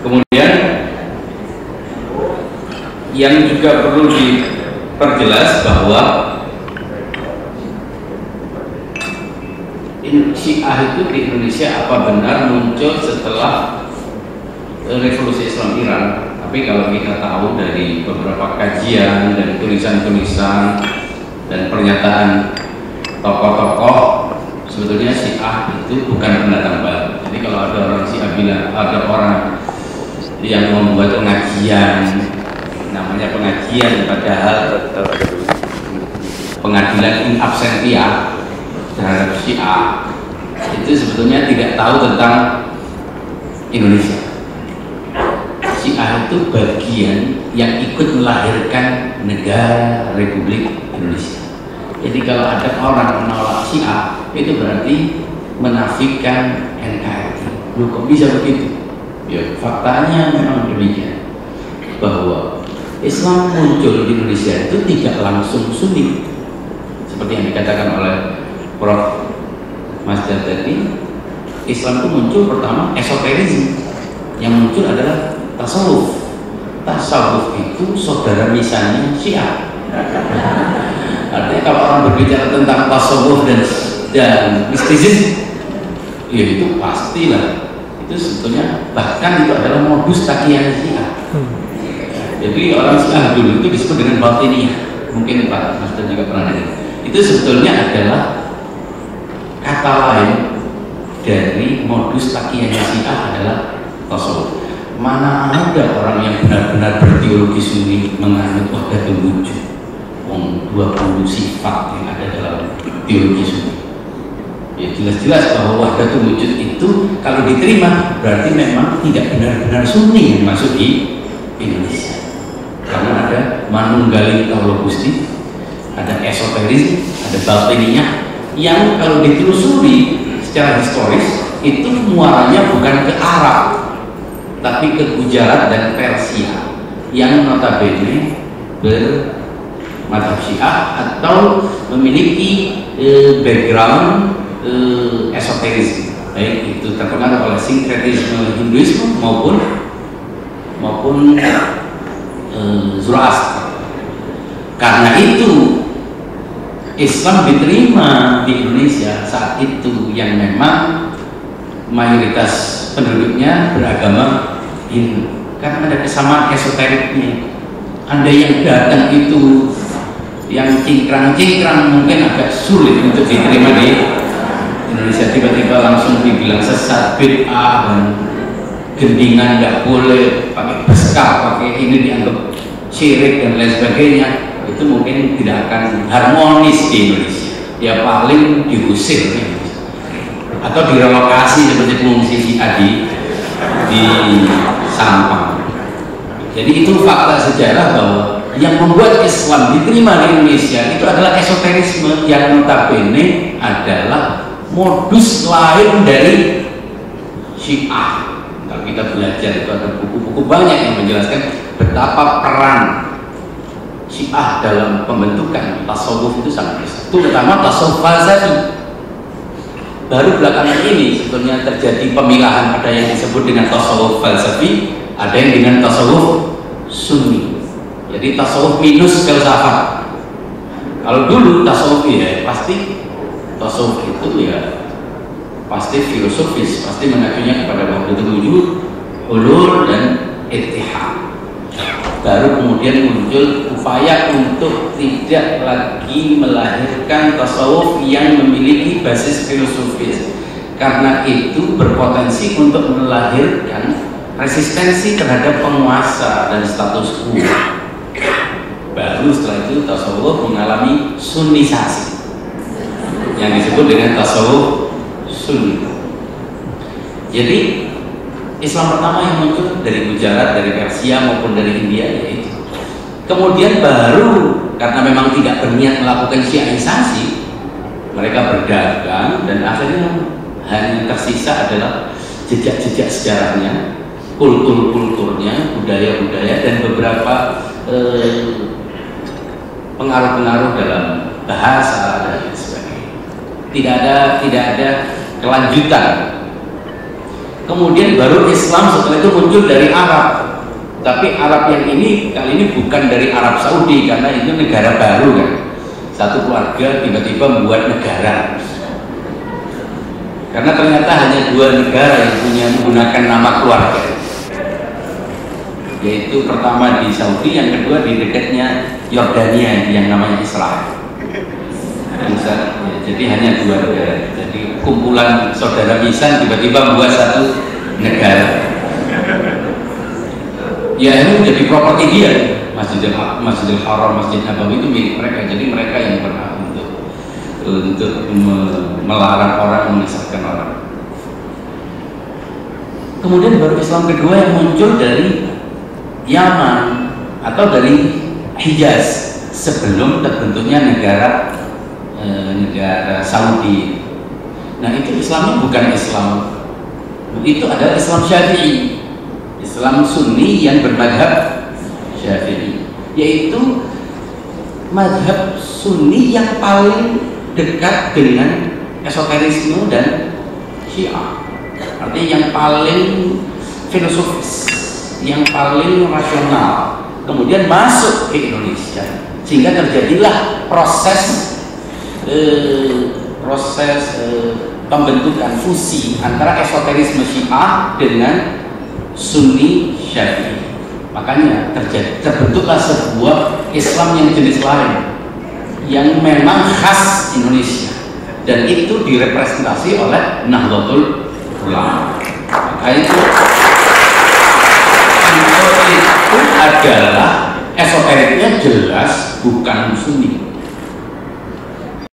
Kemudian yang juga perlu diperjelas bahwa Syiah itu di Indonesia apa benar muncul setelah revolusi Islam Iran. Tapi kalau kita tahu dari beberapa kajian dan tulisan-tulisan dan pernyataan tokoh-tokoh, sebetulnya Syiah itu bukan pendatang baru. Jadi kalau ada orang Syiah bilang, ada orang yang membuat pengajian, namanya pengajian, padahal pengadilan in absentia terhadap Syiah, itu sebetulnya tidak tahu tentang Indonesia. Syiah itu bagian yang ikut melahirkan negara Republik Indonesia. Jadi kalau ada orang menolak Syiah, itu berarti menafikan NKRI. Loh, kok bisa begitu? Ya, faktanya memang demikian, bahwa Islam muncul di Indonesia itu tidak langsung Sunni seperti yang dikatakan oleh Prof. Masdar tadi. Islam itu muncul pertama esoterisme, yang muncul adalah tasawuf. Tasawuf itu saudara misalnya Syiah. Artinya kalau orang berbicara tentang tasawuf dan mistisisme, ya itu pastilah, itu sebetulnya bahkan itu adalah modus takiyan Syiah. Jadi orang Syiah dulu itu disebut dengan batiniyah. Mungkin Pak Mas juga pernah dengar. Itu sebetulnya adalah kata lain dari modus takiyan Syiah adalah tasawuf. Mana ada orang yang benar-benar berteologi Sunni menganut wahdatul wujud, 20 sifat yang ada dalam teologi Sunni. Ya jelas-jelas bahwa wahdatul wujud itu kalau diterima berarti memang tidak benar-benar Sunni yang masuk di Indonesia. Karena ada manunggaling Allah Gusti, ada esoterisme, ada batiniyah yang kalau ditelusuri secara historis itu muaranya bukan ke Arab tapi ke Gujarat dan Persia yang notabene bermadhab Syiah atau memiliki background esoterisme, baik itu terpengaruh oleh sinkretisme Hinduisme maupun Zoroaster. Karena itu Islam diterima di Indonesia saat itu yang memang mayoritas penduduknya beragama Hindu, karena ada kesamaan esoteriknya. Anda yang datang itu yang cingkrang-cingkrang mungkin agak sulit untuk diterima di Indonesia. Tiba-tiba langsung dibilang sesat, bid'ah, dan gendingan nggak boleh, pakai beskar, pakai ini dianggap syirik dan lain sebagainya. Itu mungkin tidak akan harmonis di Indonesia. Ya paling diusir atau direlokasi seperti pengungsi Syiah di Sampang. Jadi itu fakta sejarah bahwa yang membuat Islam diterima di Indonesia itu adalah esoterisme yang notabene adalah modus lain dari Syiah. Kalau kita belajar itu ada buku-buku banyak yang menjelaskan betapa peran Syiah dalam pembentukan tasawuf itu sangat besar. Terutama tasawuf falsafi. Baru belakangan ini sebetulnya terjadi pemilahan, ada yang disebut dengan tasawuf falsafi, ada yang dengan tasawuf Sunni. Jadi tasawuf minus filsafat. Kalau dulu tasawuf ya pasti tasawuf itu ya pasti filosofis, pasti mengacunya kepada wahdatul wujud, hulul dan ittihad. Baru kemudian muncul upaya untuk tidak lagi melahirkan tasawuf yang memiliki basis filosofis, karena itu berpotensi untuk melahirkan resistensi terhadap penguasa dan status quo. Baru setelah itu tasawuf mengalami sunnisasi yang disebut dengan tasawuf Sunni. Jadi Islam pertama yang muncul dari Gujarat, dari Persia maupun dari India yaitu. Kemudian baru karena memang tidak berniat melakukan Syiahisasi, mereka berdagang dan akhirnya hanya tersisa adalah jejak-jejak sejarahnya, kulturnya, budaya-budaya dan beberapa pengaruh-pengaruh dalam bahasa dan sebagainya. Tidak ada kelanjutan. kemudian baru Islam setelah itu muncul dari Arab. Tapi Arab yang ini kali ini bukan dari Arab Saudi, karena itu negara baru kan. Satu keluarga tiba-tiba membuat negara. Karena ternyata hanya 2 negara yang punya menggunakan nama keluarga, yaitu pertama di Saudi, yang kedua di dekatnya Yordania yang namanya Israel. Jadi hanya 2 negara. Jadi kumpulan saudara misan tiba-tiba membuat satu negara. Ya ini menjadi properti dia. Masjidil Haram, Masjid Nabawi itu milik mereka. Jadi mereka yang berhak untuk melarang orang, memisahkan orang. Kemudian baru Islam kedua yang muncul dari Yaman atau dari Hijaz sebelum terbentuknya negara Saudi. Nah itu Islamnya bukan Islam, itu adalah Islam Syafi'i, Islam Sunni yang bermadhab Syafi'i, yaitu madhab Sunni yang paling dekat dengan esoterisme dan Syiah. Artinya yang paling filosofis, yang paling rasional, kemudian masuk ke Indonesia, sehingga terjadilah proses pembentukan fusi antara esoterisme Syiah dengan Sunni Syafi'i. Makanya terbentuklah sebuah Islam yang jenis lain, yang memang khas Indonesia, dan itu direpresentasi oleh Nahdlatul Ulama. Maka itu adalah esoteriknya jelas bukan Sunni.